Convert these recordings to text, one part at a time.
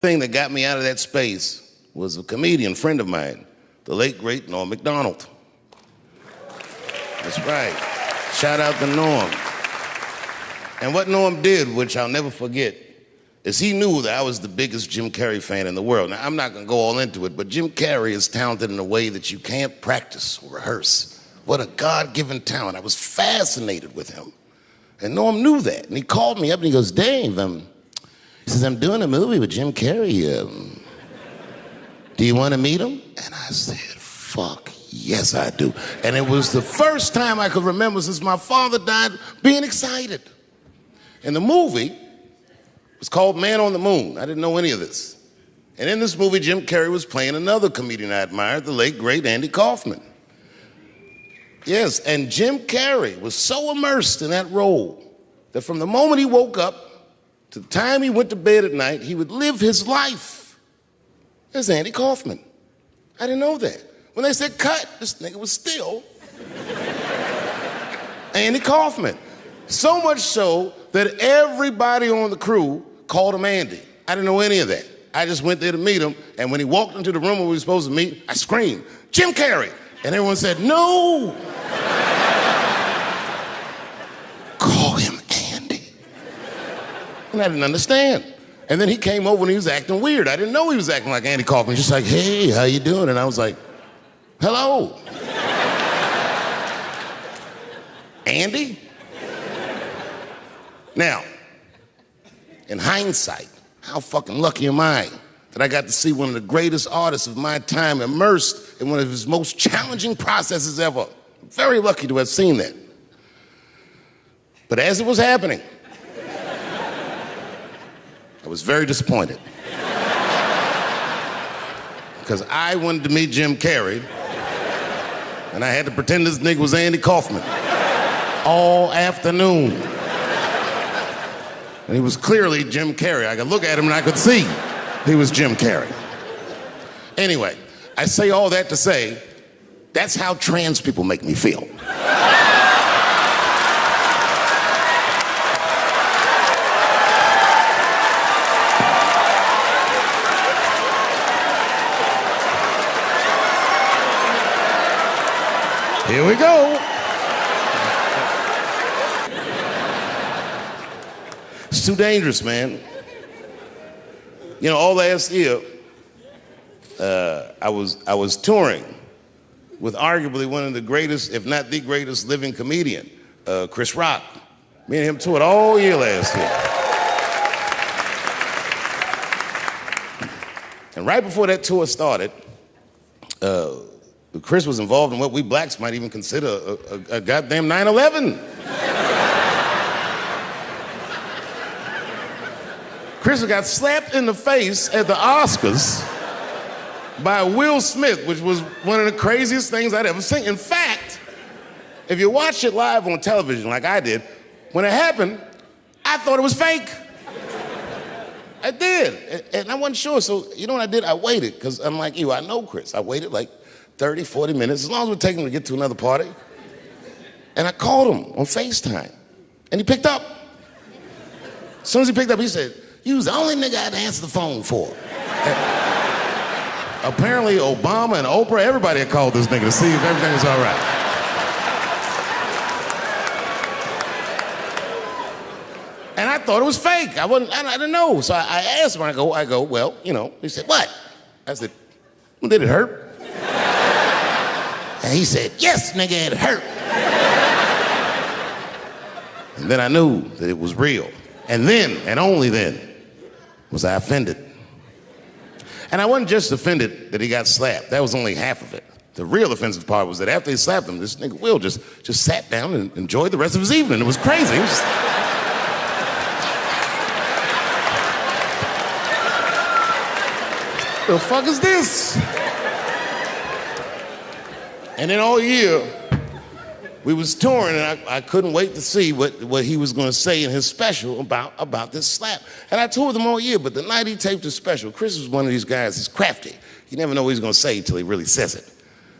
thing that got me out of that space was a comedian friend of mine, the late, great Norm Macdonald. That's right. Shout out to Norm. And what Norm did, which I'll never forget, is he knew that I was the biggest Jim Carrey fan in the world. Now, I'm not going to go all into it, but Jim Carrey is talented in a way that you can't practice or rehearse. What a God-given talent. I was fascinated with him. And Norm knew that. And he called me up and he goes, Dave, he says, I'm doing a movie with Jim Carrey. Do you want to meet him? And I said, fuck, yes, I do. And it was the first time I could remember since my father died being excited. And the movie was called Man on the Moon. I didn't know any of this. And in this movie, Jim Carrey was playing another comedian I admired, the late, great Andy Kaufman. Yes, and Jim Carrey was so immersed in that role that from the moment he woke up to the time he went to bed at night, he would live his life as Andy Kaufman. I didn't know that. When they said cut, this nigga was still Andy Kaufman. So much so that everybody on the crew called him Andy. I didn't know any of that. I just went there to meet him, and when he walked into the room where we were supposed to meet, I screamed, Jim Carrey! And everyone said, no! Call him Andy. And I didn't understand. And then he came over and he was acting weird. I didn't know he was acting like Andy Kaufman. Just like, hey, how you doing? And I was like, hello. Andy? Now, in hindsight, how fucking lucky am I that I got to see one of the greatest artists of my time immersed in one of his most challenging processes ever. Very lucky to have seen that. But as it was happening, I was very disappointed. Because I wanted to meet Jim Carrey, and I had to pretend this nigga was Andy Kaufman all afternoon. And he was clearly Jim Carrey. I could look at him and I could see he was Jim Carrey. Anyway, I say all that to say, that's how trans people make me feel. Here we go. It's too dangerous, man. You know, all last year, I was touring with arguably one of the greatest, if not the greatest, living comedian, Chris Rock. Me and him toured all year last year. And right before that tour started, Chris was involved in what we blacks might even consider a goddamn 9/11. Chris got slapped in the face at the Oscars by Will Smith, which was one of the craziest things I'd ever seen. In fact, if you watch it live on television like I did, when it happened, I thought it was fake. I did, and I wasn't sure, so you know what I did? I waited, because unlike you, I know Chris. I waited like 30, 40 minutes, as long as it would take him to get to another party. And I called him on FaceTime, and he picked up. As soon as he picked up, he said, you was the only nigga I had to answer the phone for. Apparently, Obama and Oprah, everybody had called this nigga to see if everything was all right. And I thought it was fake. I didn't know. So I asked him, I go, well, you know. He said, what? I said, well, did it hurt? And he said, yes, nigga, it hurt. And then I knew that it was real. And then, and only then, was I offended. And I wasn't just offended that he got slapped. That was only half of it. The real offensive part was that after he slapped him, this nigga Will just sat down and enjoyed the rest of his evening. It was crazy. It was just... The fuck is this? And then all year, we was touring, and I couldn't wait to see what he was going to say in his special about this slap. And I toured him all year, but the night he taped his special, Chris was one of these guys, he's crafty. You never know what he's going to say until he really says it.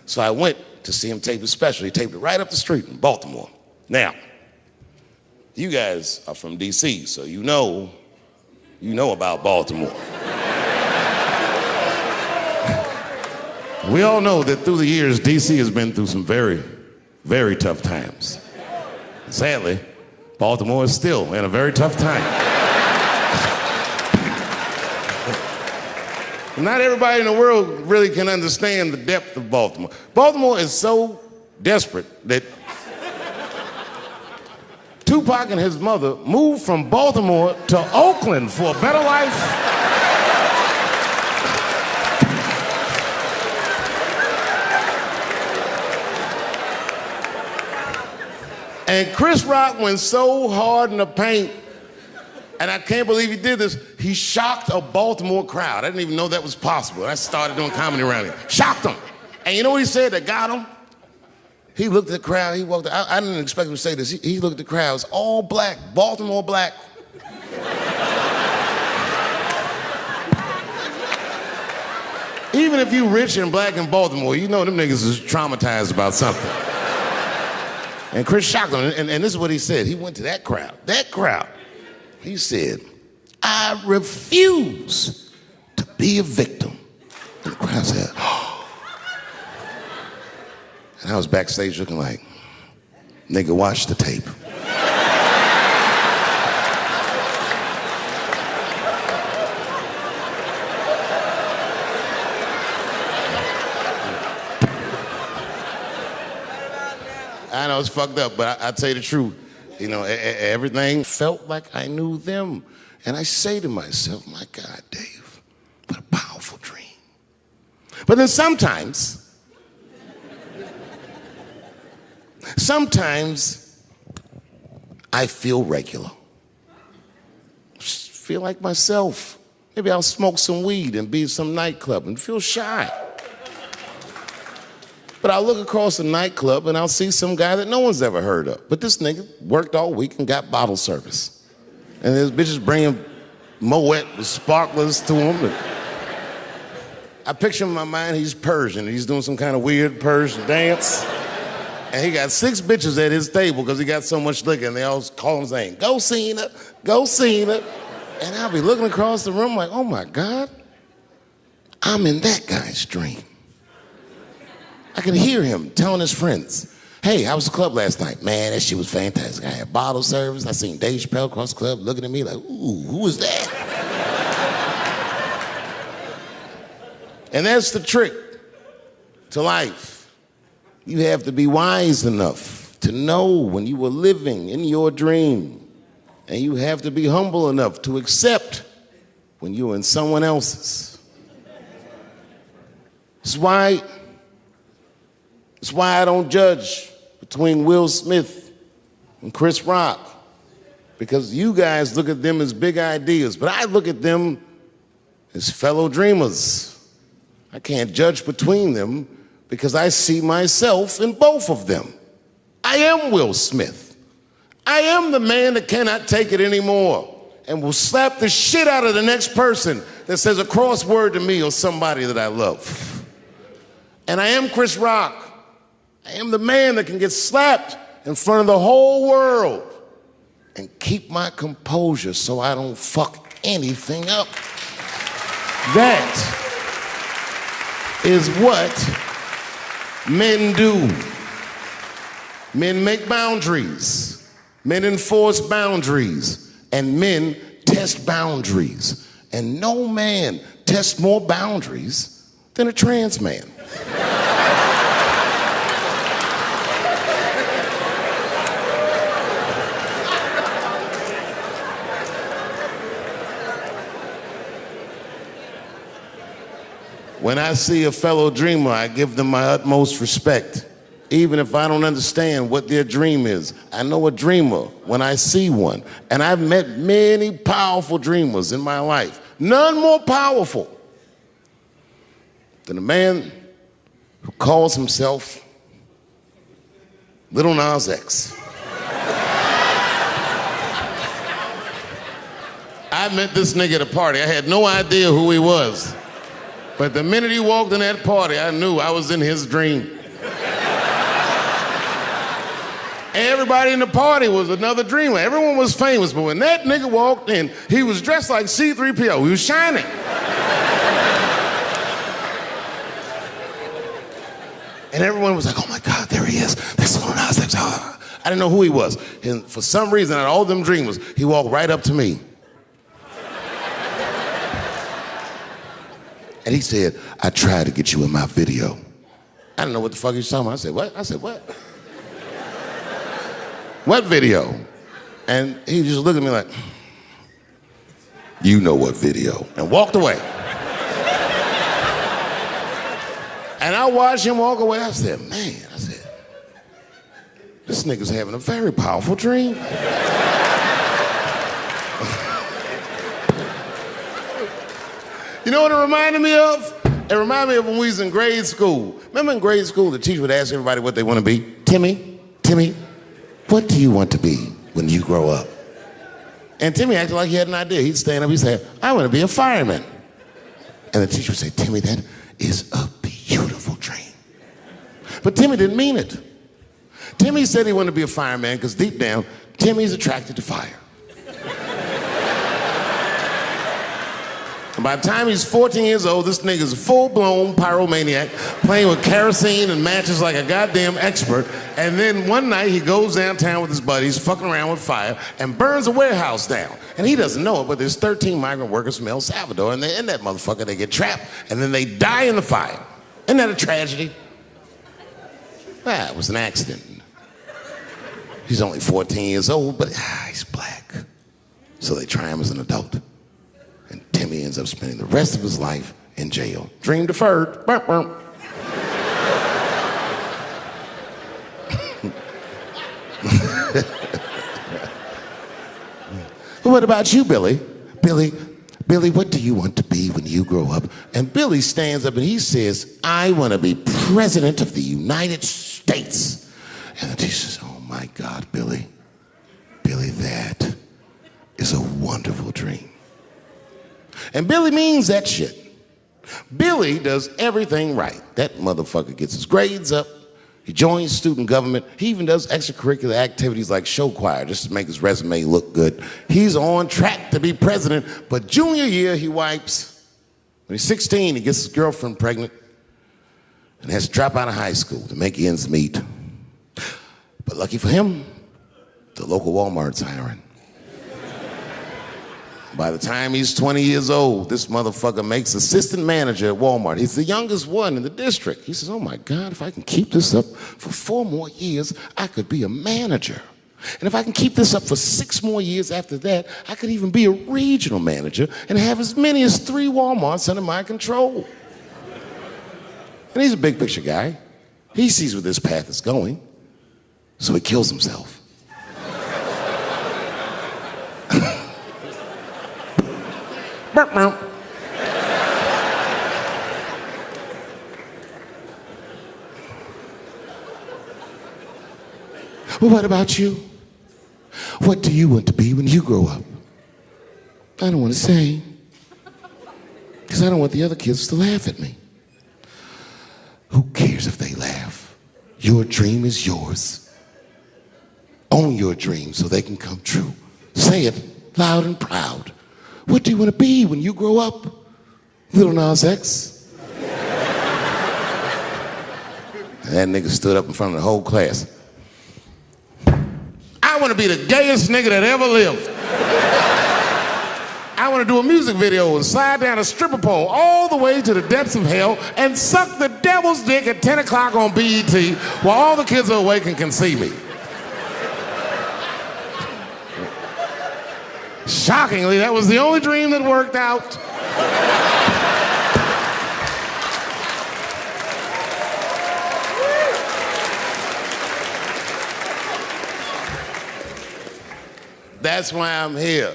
So I went to see him tape his special. He taped it right up the street in Baltimore. Now, you guys are from D.C., so you know about Baltimore. We all know that through the years, D.C. has been through some very, very tough times. Sadly, Baltimore is still in a very tough time. Not everybody in the world really can understand the depth of Baltimore. Baltimore is so desperate that Tupac and his mother moved from Baltimore to Oakland for a better life. And Chris Rock went so hard in the paint, and I can't believe he did this, he shocked a Baltimore crowd. I didn't even know that was possible. I started doing comedy around here. Shocked them. And you know what he said that got him? He looked at the crowd, he walked out. I didn't expect him to say this. He looked at the crowd, it was all black, Baltimore black. Even if you rich and black in Baltimore, you know them niggas is traumatized about something. And Chris shocked him, and this is what he said. He went to that crowd. He said, "I refuse to be a victim." And the crowd said, "Oh." And I was backstage looking like, nigga, watch the tape. I know it's fucked up, but I tell you the truth. You know, everything felt like I knew them. And I say to myself, my God, Dave, what a powerful dream. But then sometimes I feel regular. Just feel like myself. Maybe I'll smoke some weed and be at some nightclub and feel shy. But I'll look across the nightclub and I'll see some guy that no one's ever heard of. But this nigga worked all week and got bottle service. And there's bitches bringing Moet with sparklers to him. I picture in my mind he's Persian. He's doing some kind of weird Persian dance. And he got 6 bitches at his table because he got so much liquor, and they all call him saying, "Go Cena, go Cena." And I'll be looking across the room like, oh my God, I'm in that guy's dream. I can hear him telling his friends, "Hey, how was the club last night?" "Man, that shit was fantastic. I had bottle service. I seen Dave Chappelle across the club looking at me like, ooh, who was that?" And that's the trick to life. You have to be wise enough to know when you were living in your dream. And you have to be humble enough to accept when you're in someone else's. That's why I don't judge between Will Smith and Chris Rock, because you guys look at them as big ideas, but I look at them as fellow dreamers. I can't judge between them because I see myself in both of them. I am Will Smith. I am the man that cannot take it anymore and will slap the shit out of the next person that says a crossword to me or somebody that I love. And I am Chris Rock. I am the man that can get slapped in front of the whole world and keep my composure so I don't fuck anything up. That is what men do. Men make boundaries. Men enforce boundaries. And men test boundaries. And no man tests more boundaries than a trans man. When I see a fellow dreamer, I give them my utmost respect. Even if I don't understand what their dream is. I know a dreamer when I see one. And I've met many powerful dreamers in my life. None more powerful than a man who calls himself Little Nas X. I met this nigga at a party. I had no idea who he was. But the minute he walked in that party, I knew I was in his dream. Everybody in the party was another dreamer. Everyone was famous, but when that nigga walked in, he was dressed like C-3PO. He was shining. And everyone was like, oh my God, there he is. This one, I was like, oh. I didn't know who he was. And for some reason, out of all them dreamers, he walked right up to me. And he said, I tried to get you in my video. I didn't know what the fuck he was talking about. I said, what? I said, what? What video? And he just looked at me like, you know what video, and walked away. And I watched him walk away. I said, man, this nigga's having a very powerful dream. You know what it reminded me of? It reminded me of when we was in grade school. Remember in grade school, the teacher would ask everybody what they want to be? Timmy, what do you want to be when you grow up? And Timmy acted like he had an idea. He'd stand up, he'd say, I want to be a fireman. And the teacher would say, Timmy, that is a beautiful dream. But Timmy didn't mean it. Timmy said he wanted to be a fireman because deep down, Timmy's attracted to fire. And by the time he's 14 years old, this nigga's a full-blown pyromaniac, playing with kerosene and matches like a goddamn expert. And then one night he goes downtown with his buddies, fucking around with fire, and burns a warehouse down. And he doesn't know it, but there's 13 migrant workers from El Salvador, and they're in that motherfucker. They get trapped, and then they die in the fire. Isn't that a tragedy? It was an accident. He's only 14 years old, but he's black. So they try him as an adult. And Timmy ends up spending the rest of his life in jail. Dream deferred. Burp, burp. What about you, Billy? Billy, what do you want to be when you grow up? And Billy stands up and he says, I want to be president of the United States. And the teacher says, oh my God, Billy, that is a wonderful dream. And Billy means that shit. Billy does everything right. That motherfucker gets his grades up. He joins student government. He even does extracurricular activities like show choir just to make his resume look good. He's on track to be president, but junior year he wipes. When he's 16, he gets his girlfriend pregnant and has to drop out of high school to make ends meet. But lucky for him, the local Walmart's hiring. By the time he's 20 years old, this motherfucker makes assistant manager at Walmart. He's the youngest one in the district. He says, oh my God, if I can keep this up for 4 more years, I could be a manager. And if I can keep this up for 6 more years after that, I could even be a regional manager and have as many as 3 Walmarts under my control. And he's a big picture guy. He sees where this path is going, so he kills himself. Well, what about you? What do you want to be when you grow up? I don't want to say, because I don't want the other kids to laugh at me. Who cares if they laugh? Your dream is yours. Own your dream so they can come true. Say it loud and proud. What do you want to be when you grow up? Little Nas X. And that nigga stood up in front of the whole class. I want to be the gayest nigga that ever lived. I want to do a music video and slide down a stripper pole all the way to the depths of hell and suck the devil's dick at 10 o'clock on BET while all the kids are awake and can see me. Shockingly, that was the only dream that worked out. That's why I'm here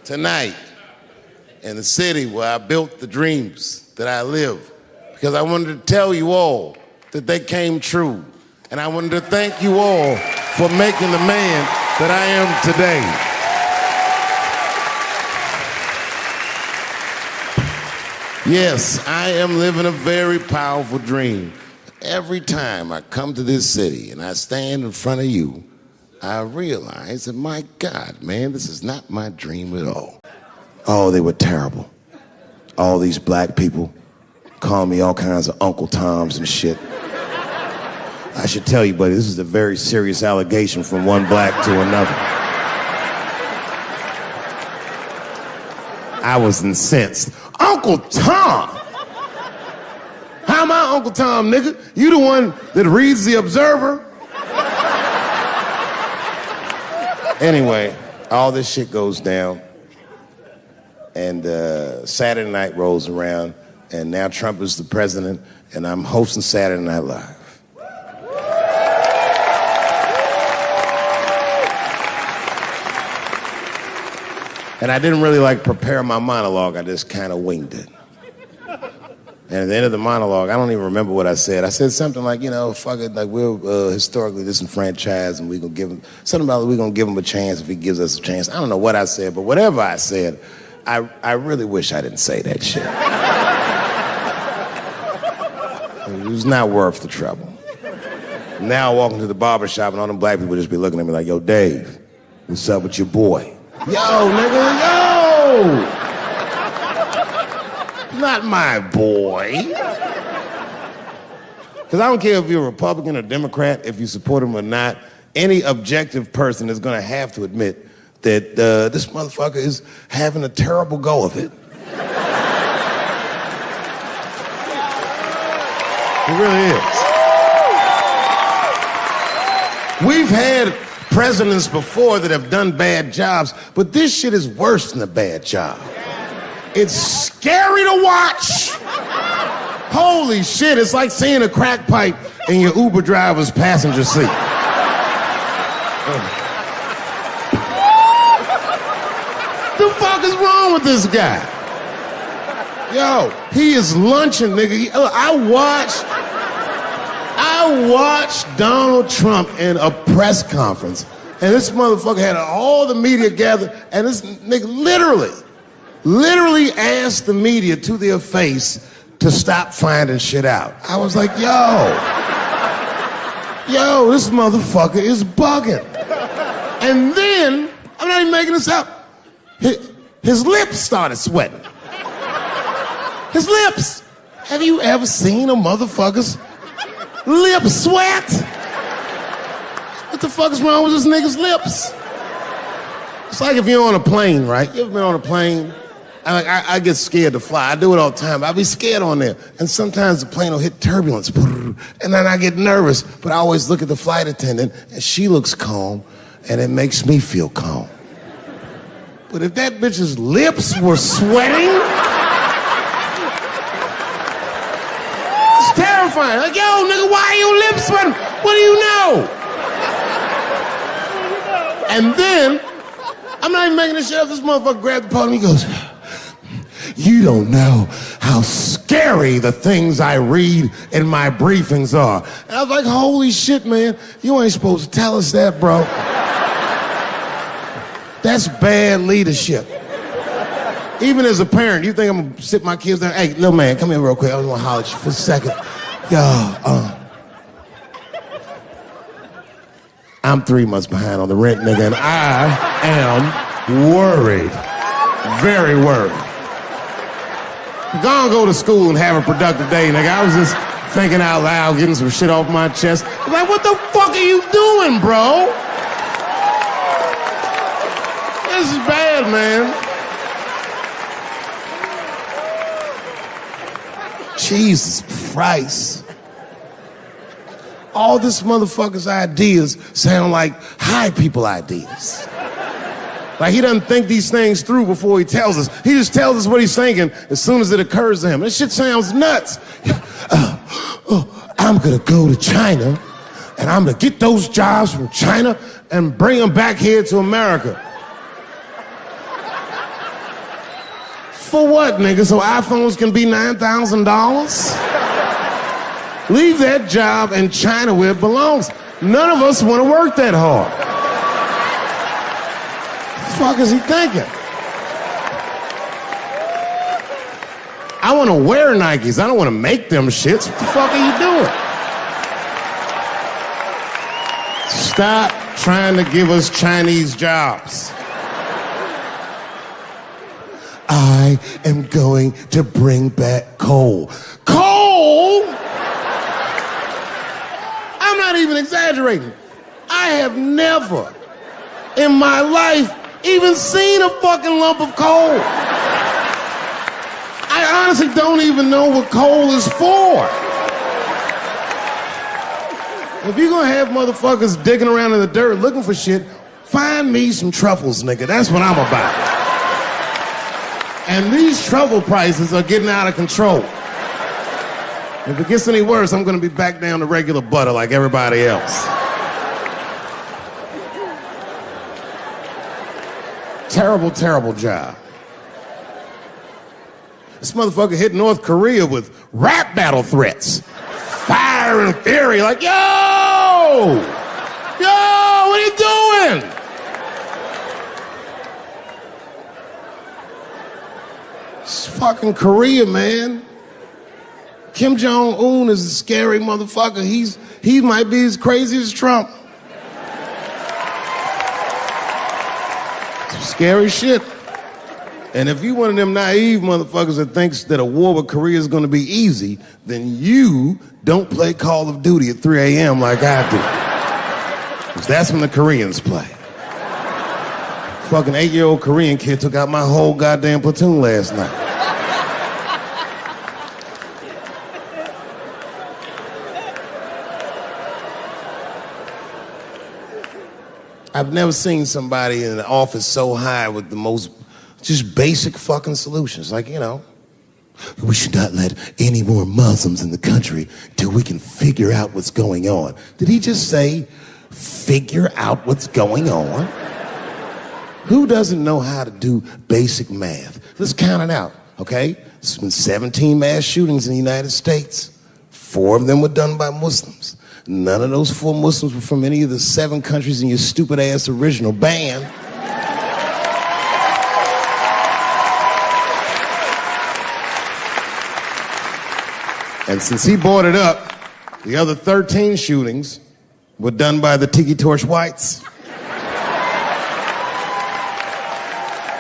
tonight in the city where I built the dreams that I live. Because I wanted to tell you all that they came true. And I wanted to thank you all for making the man that I am today. Yes, I am living a very powerful dream. Every time I come to this city and I stand in front of you, I realize that, my God, man, this is not my dream at all. Oh, they were terrible. All these black people call me all kinds of Uncle Toms and shit. I should tell you, buddy, this is a very serious allegation from one black to another. I was incensed. Uncle Tom! How am I Uncle Tom, nigga? You the one that reads the Observer? Anyway, all this shit goes down, and Saturday night rolls around, and now Trump is the president, and I'm hosting Saturday Night Live. And I didn't really prepare my monologue, I just kind of winged it. And at the end of the monologue, I don't even remember what I said. I said something like, fuck it, we're historically disenfranchised, and we're going to give him, something about we're going to give him a chance if he gives us a chance. I don't know what I said, but whatever I said, I really wish I didn't say that shit. It was not worth the trouble. Now I walk into the barbershop, and all them black people just be looking at me like, yo, Dave, what's up with your boy? Yo, nigga, yo! Not my boy. Because I don't care if you're a Republican or Democrat, if you support him or not, any objective person is going to have to admit that this motherfucker is having a terrible go of it. It really is. We've had presidents before that have done bad jobs, but this shit is worse than a bad job. It's scary to watch. Holy shit, it's like seeing a crack pipe in your Uber driver's passenger seat. The fuck is wrong with this guy? Yo, he is lunching, nigga. I watched Donald Trump in a press conference, and this motherfucker had all the media gathered, and this nigga literally asked the media to their face to stop finding shit out. I was like, yo, this motherfucker is bugging. And then, I'm not even making this up, his lips started sweating. His lips. Have you ever seen a motherfucker's lip sweat? What the fuck is wrong with this nigga's lips? It's like if you're on a plane, right? You ever been on a plane? I get scared to fly. I do it all the time. I be scared on there. And sometimes the plane will hit turbulence. And then I get nervous. But I always look at the flight attendant, and she looks calm, and it makes me feel calm. But if that bitch's lips were sweating, it's terrifying. Like, yo, nigga, why are your lips sweating? What do you know? And then, I'm not even making this shit up. This motherfucker grabbed the podium, he goes, you don't know how scary the things I read in my briefings are. And I was like, holy shit, man, you ain't supposed to tell us that, bro. That's bad leadership. Even as a parent, you think I'm gonna sit my kids down? Hey, little man, come here real quick. I just wanna holler at you for a second. Yo, I'm 3 months behind on the rent, nigga, and I am worried. Very worried. Go to school and have a productive day, nigga. I was just thinking out loud, getting some shit off my chest. I'm like, what the fuck are you doing, bro? This is bad, man. Jesus Christ. All this motherfucker's ideas sound like high people ideas. Like he doesn't think these things through before he tells us. He just tells us what he's thinking as soon as it occurs to him. This shit sounds nuts. I'm gonna go to China and I'm gonna get those jobs from China and bring them back here to America. For what, nigga? So iPhones can be $9,000? Leave that job in China where it belongs. None of us want to work that hard. What the fuck is he thinking? I want to wear Nikes. I don't want to make them shits. What the fuck are you doing? Stop trying to give us Chinese jobs. I am going to bring back coal. Coal? I'm not not even exaggerating. I have never in my life even seen a fucking lump of coal. I honestly don't even know what coal is for. If you're gonna have motherfuckers digging around in the dirt looking for shit, find me some truffles, nigga. That's what I'm about. And these truffle prices are getting out of control. If it gets any worse, I'm gonna be back down to regular butter like everybody else. Terrible, terrible job. This motherfucker hit North Korea with rap battle threats. Fire and fury, like, yo! Yo, what are you doing? It's fucking Korea, man. Kim Jong-un is a scary motherfucker. He might be as crazy as Trump. Some scary shit. And if you one of them naive motherfuckers that thinks that a war with Korea is going to be easy, then you don't play Call of Duty at 3 a.m. like I do. Because that's when the Koreans play. Fucking 8-year-old Korean kid took out my whole goddamn platoon last night. I've never seen somebody in an office so high with the most just basic fucking solutions. Like, you know, we should not let any more Muslims in the country till we can figure out what's going on. Did he just say, figure out what's going on? Who doesn't know how to do basic math? Let's count it out, okay? There's been 17 mass shootings in the United States. 4 of them were done by Muslims. None of those 4 Muslims were from any of the 7 countries in your stupid ass original band. And since he brought it up, the other 13 shootings were done by the Tiki Torch Whites.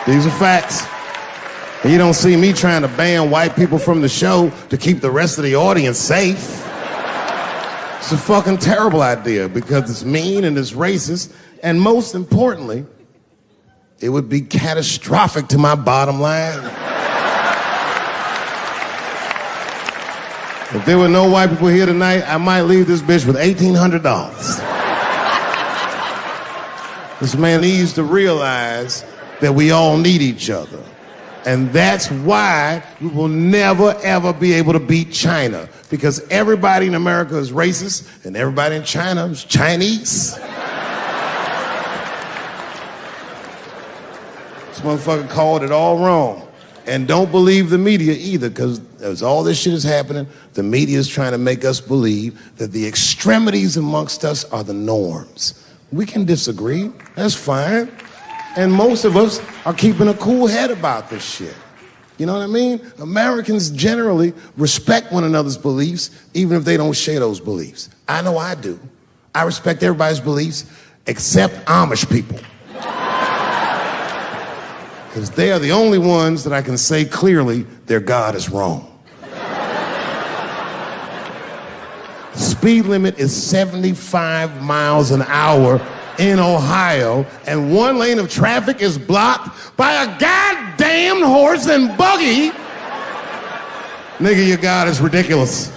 These are facts. And you don't see me trying to ban white people from the show to keep the rest of the audience safe. It's a fucking terrible idea because it's mean and it's racist. And most importantly, it would be catastrophic to my bottom line. If there were no white people here tonight, I might leave this bitch with $1,800. This man needs to realize that we all need each other. And that's why we will never, ever be able to beat China. Because everybody in America is racist, and everybody in China is Chinese. This motherfucker called it all wrong. And don't believe the media either, because as all this shit is happening, the media is trying to make us believe that the extremities amongst us are the norms. We can disagree, that's fine. And most of us are keeping a cool head about this shit. You know what I mean? Americans generally respect one another's beliefs, even if they don't share those beliefs. I know I do. I respect everybody's beliefs, except Amish people. Because they are the only ones that I can say clearly their God is wrong. The speed limit is 75 miles an hour in Ohio, and 1 lane of traffic is blocked by a goddamn horse and buggy. Nigga, your God is ridiculous.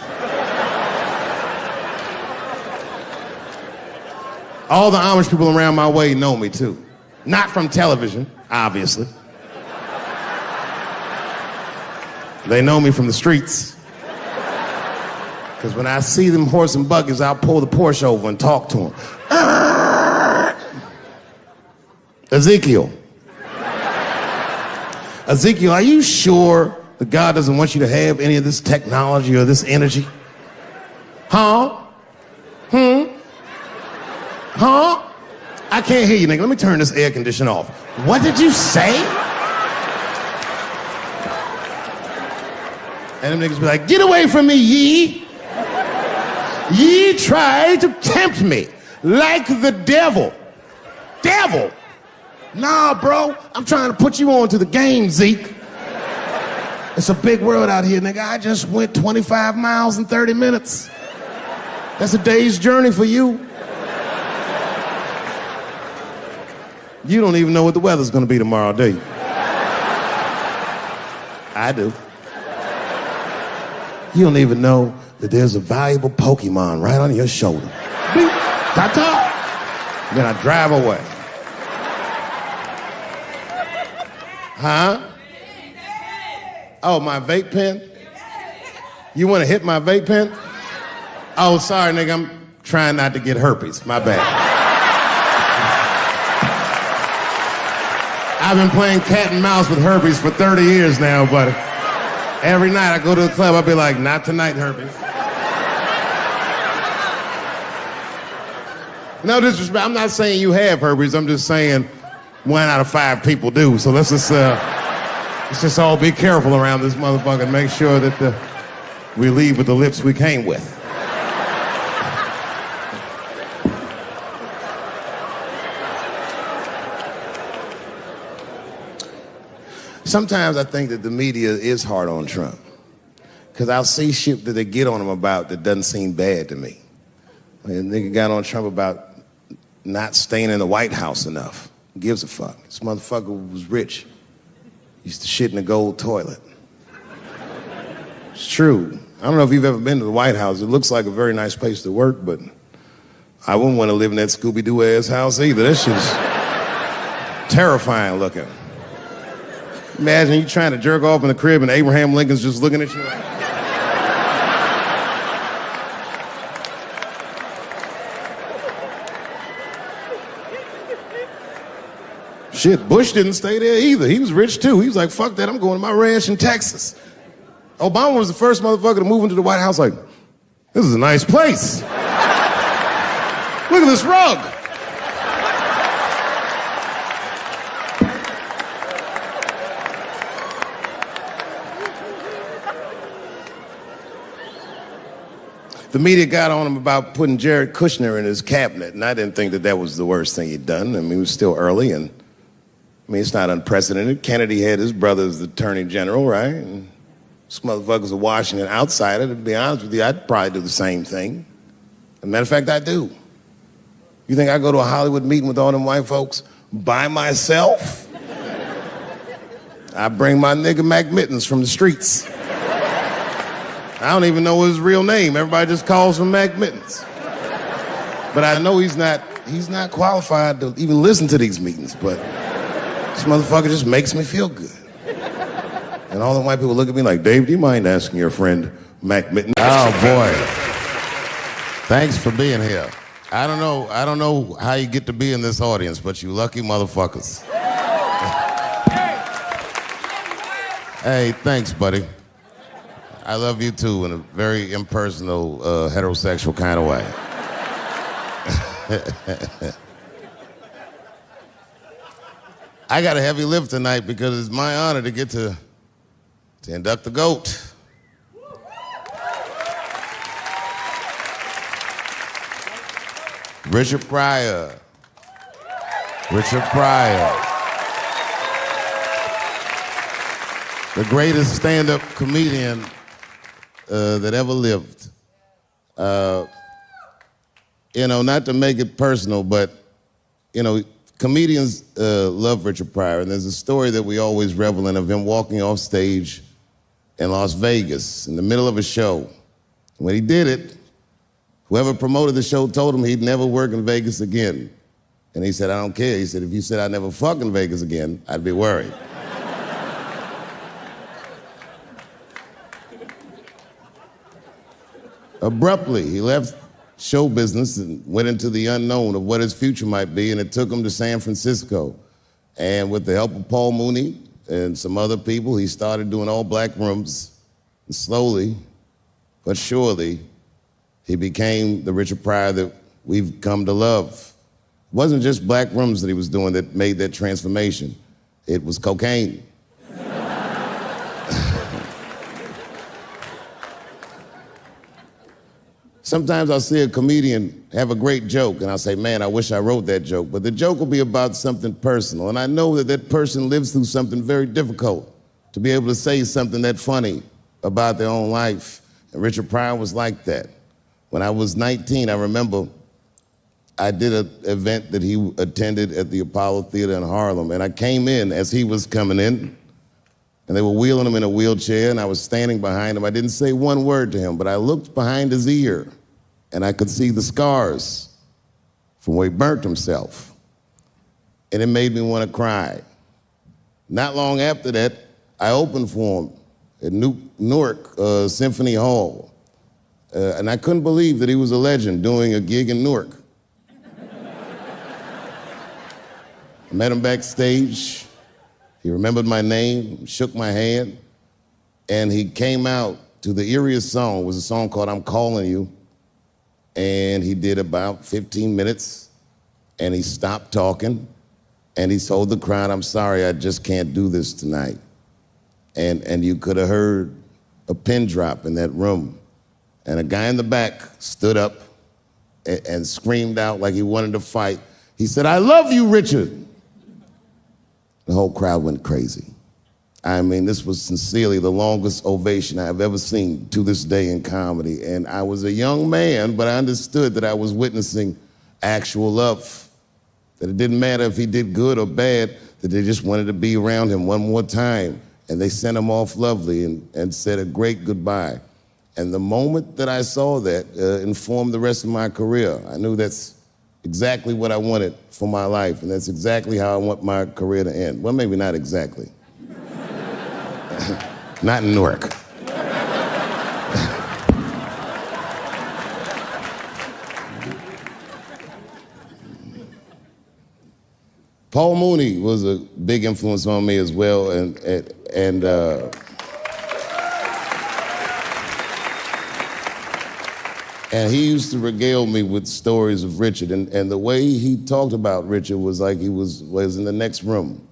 All the Amish people around my way know me too. Not from television, obviously. They know me from the streets. Because when I see them horse and buggies, I'll pull the Porsche over and talk to them. Ezekiel, are you sure that God doesn't want you to have any of this technology or this energy? Huh? Huh? I can't hear you, nigga. Let me turn this air conditioner off. What did you say? And them niggas be like, get away from me, ye. Ye tried to tempt me like the devil. Devil? Nah, bro, I'm trying to put you on to the game, Zeke. It's a big world out here, nigga. I just went 25 miles in 30 minutes. That's a day's journey for you. You don't even know what the weather's gonna be tomorrow, do you? I do. You don't even know that there's a valuable Pokemon right on your shoulder. Beep, ta-ta. Then I drive away. Huh? Oh, my vape pen? You want to hit my vape pen? Oh, sorry, nigga, I'm trying not to get herpes. My bad. I've been playing cat and mouse with herpes for 30 years now, buddy. Every night I go to the club, I'll be like, not tonight, herpes. No disrespect, I'm not saying you have herpes, I'm just saying 1 out of 5 people do. So let's just all be careful around this motherfucker and make sure that we leave with the lips we came with. Sometimes I think that the media is hard on Trump, because I'll see shit that they get on him about that doesn't seem bad to me. Like, a nigga got on Trump about not staying in the White House enough. Who gives a fuck? This motherfucker was rich. Used to shit in a gold toilet. It's true. I don't know if you've ever been to the White House. It looks like a very nice place to work, but I wouldn't want to live in that Scooby-Doo ass house either. That shit's terrifying looking. Imagine you trying to jerk off in the crib and Abraham Lincoln's just looking at you like... Shit, Bush didn't stay there either. He was rich too. He was like, fuck that, I'm going to my ranch in Texas. Obama was the first motherfucker to move into the White House like, this is a nice place. Look at this rug. The media got on him about putting Jared Kushner in his cabinet, and I didn't think that that was the worst thing he'd done. I mean, it was still early, and I mean, it's not unprecedented. Kennedy had his brother as the attorney general, right? And this motherfucker's a Washington outsider. To be honest with you, I'd probably do the same thing. As a matter of fact, I do. You think I go to a Hollywood meeting with all them white folks by myself? I bring my nigga Mac Mittens from the streets. I don't even know his real name. Everybody just calls him Mac Mittens. But I know he's not qualified to even listen to these meetings, but this motherfucker just makes me feel good. And all the white people look at me like, Dave, do you mind asking your friend Mac Mittens? Oh, boy. Thanks for being here. I don't know how you get to be in this audience, but you lucky motherfuckers. Hey, thanks, buddy. I love you too in a very impersonal, heterosexual kind of way. I got a heavy lift tonight because it's my honor to get to induct the GOAT. Richard Pryor. Richard Pryor. The greatest stand-up comedian that ever lived. You know, not to make it personal, but, you know, comedians love Richard Pryor, and there's a story that we always revel in of him walking off stage in Las Vegas in the middle of a show. When he did it, whoever promoted the show told him he'd never work in Vegas again. And he said, I don't care. He said, if you said I'd never fuck in Vegas again, I'd be worried. Abruptly, he left show business and went into the unknown of what his future might be, and it took him to San Francisco. And with the help of Paul Mooney and some other people, he started doing all black rooms. And slowly, but surely, he became the Richard Pryor that we've come to love. It wasn't just black rooms that he was doing that made that transformation. It was cocaine. Sometimes I'll see a comedian have a great joke, and I'll say, man, I wish I wrote that joke. But the joke will be about something personal, and I know that that person lives through something very difficult to be able to say something that funny about their own life. And Richard Pryor was like that. When I was 19, I remember I did an event that he attended at the Apollo Theater in Harlem, and I came in as he was coming in, and they were wheeling him in a wheelchair, and I was standing behind him. I didn't say one word to him, but I looked behind his ear, and I could see the scars from where he burnt himself, and it made me want to cry. Not long after that, I opened for him at Newark Symphony Hall, and I couldn't believe that he was a legend doing a gig in Newark. I met him backstage. He remembered my name, shook my hand, and he came out to the eeriest song. It was a song called I'm Calling You, and he did about 15 minutes, and he stopped talking, and he told the crowd, I'm sorry, I just can't do this tonight. And you could have heard a pin drop in that room. And a guy in the back stood up and screamed out like he wanted to fight. He said, I love you, Richard. The whole crowd went crazy. I mean, this was sincerely the longest ovation I've ever seen to this day in comedy. And I was a young man, but I understood that I was witnessing actual love. That it didn't matter if he did good or bad, that they just wanted to be around him one more time. And they sent him off lovely and said a great goodbye. And the moment that I saw that informed the rest of my career. I knew that's exactly what I wanted for my life, and that's exactly how I want my career to end. Well, maybe not exactly. Not in Newark. Paul Mooney was a big influence on me as well, and he used to regale me with stories of Richard, and the way he talked about Richard was like he was in the next room.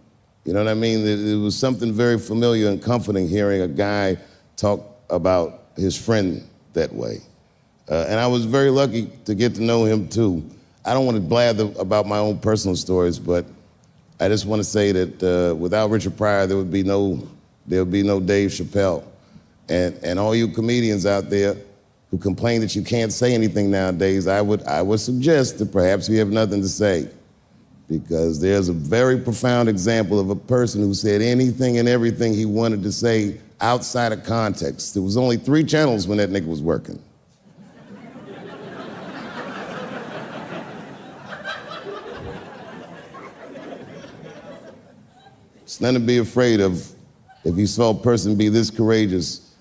You know what I mean? It was something very familiar and comforting hearing a guy talk about his friend that way. And I was very lucky to get to know him too. I don't want to blather about my own personal stories, but I just want to say that without Richard Pryor, there would be no Dave Chappelle. And all you comedians out there who complain that you can't say anything nowadays, I would suggest that perhaps you have nothing to say. Because there's a very profound example of a person who said anything and everything he wanted to say outside of context. There was only 3 channels when that nigga was working. It's nothing to be afraid of if you saw a person be this courageous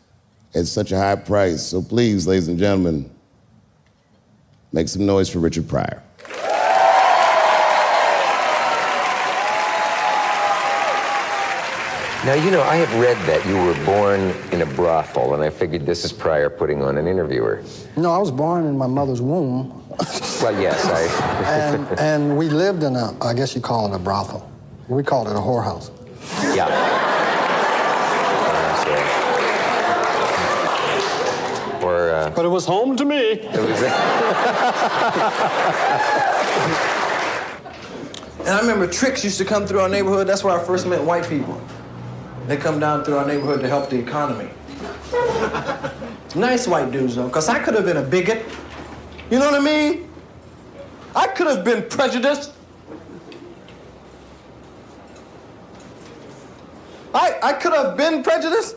at such a high price. So please, ladies and gentlemen, make some noise for Richard Pryor. Now, you know, I have read that you were born in a brothel, and I figured this is Pryor putting on an interviewer. No, I was born in my mother's womb. Well, yes, and we lived in a, I guess you call it a brothel. We called it a whorehouse. Yeah. But it was home to me. It was And I remember tricks used to come through our neighborhood. That's where I first met white people. They come down through our neighborhood to help the economy. Nice white dudes, though, because I could have been a bigot. You know what I mean? I could have been prejudiced. I could have been prejudiced.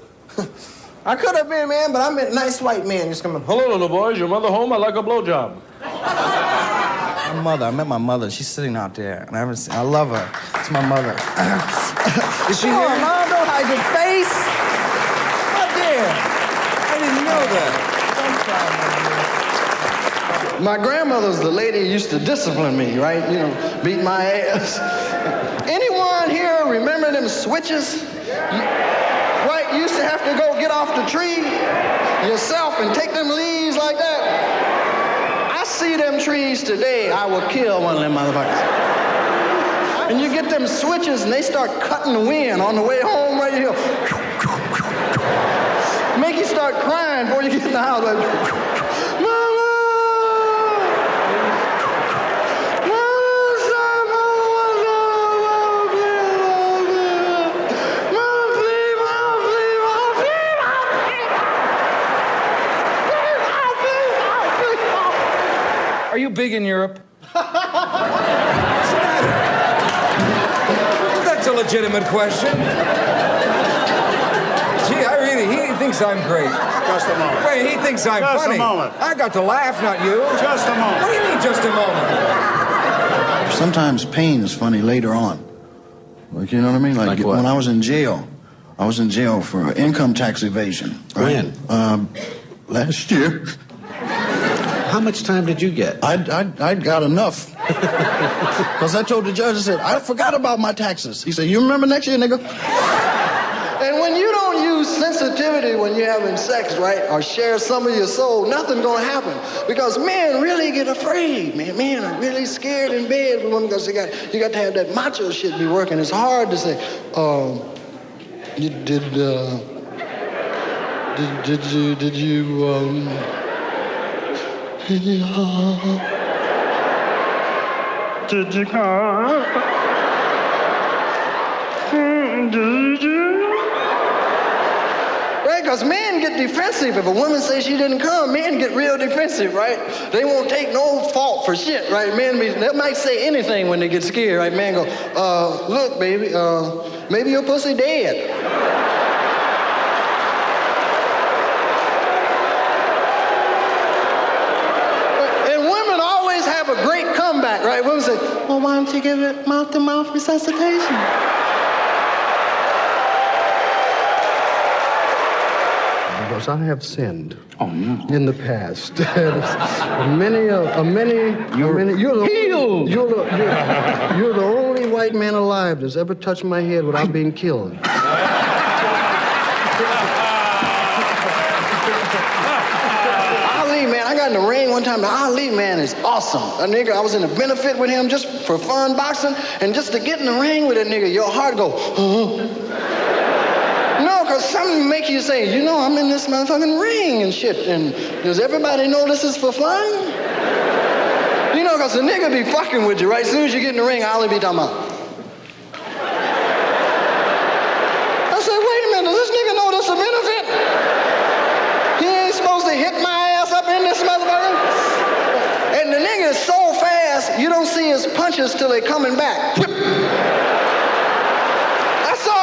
I could have been, man, but I meant nice white man just coming. Hello, little boys. Your mother home? I'd like a blowjob. My mother. I met my mother. She's sitting out there, and I love her. It's my mother. Is she here? Mom, don't hide your face. Up there. I didn't know that. My grandmother's the lady who used to discipline me, right? You know, beat my ass. Anyone here remember them switches? Right, you used to have to go get off the tree yourself and take them leaves like that. I see them trees today, I will kill one of them motherfuckers. And you get them switches and they start cutting the wind on the way home right here. Make you start crying before you get in the house. Like, you big in Europe? What's the matter? That's a legitimate question. Gee, he thinks I'm great. Just a moment. Wait, he thinks I'm funny. Just a moment. I got to laugh, not you. Just a moment. What do you mean, just a moment? Sometimes pain is funny later on. Like, you know what I mean? Like what? when I was in jail. I was in jail for income tax evasion. Right? When? Last year. How much time did you get? I got enough. Because I told the judge, I said, I forgot about my taxes. He said, you remember next year, nigga? And when you don't use sensitivity when you're having sex, right, or share some of your soul, nothing's gonna happen. Because men really get afraid, man. Men are really scared in bed with women because you got to have that macho shit be working. It's hard to say, did you come? Did you? Right, because men get defensive. If a woman says she didn't come, men get real defensive, right? They won't take no fault for shit, right? Men, they might say anything when they get scared, right? Men go, look, baby, maybe your pussy dead. And women always have a great comeback, right? Women say, well, why don't you give it mouth-to-mouth resuscitation? Because I have sinned in the past. You're the only white man alive that's ever touched my head without being killed. Ali, man, I got in the ring one time. Ali, man, is awesome. A nigga, I was in a benefit with him just for fun boxing, and just to get in the ring with a nigga, your heart go, No, because something make you say, you know, I'm in this motherfucking ring and shit. And does everybody know this is for fun? You know, because the nigga be fucking with you, right? As soon as you get in the ring, I'll be talking about. I said, wait a minute, does this nigga know this is a benefit? He ain't supposed to hit my ass up in this motherfucker? And the nigga is so fast, you don't see his punches till they coming back.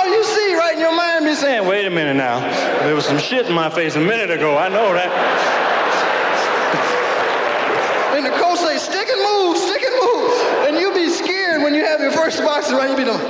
You see right in your mind be saying, wait a minute now, there was some shit in my face a minute ago, I know that. And the coach say, stick and move, and you be scared when you have your first boxing, right? You be doing.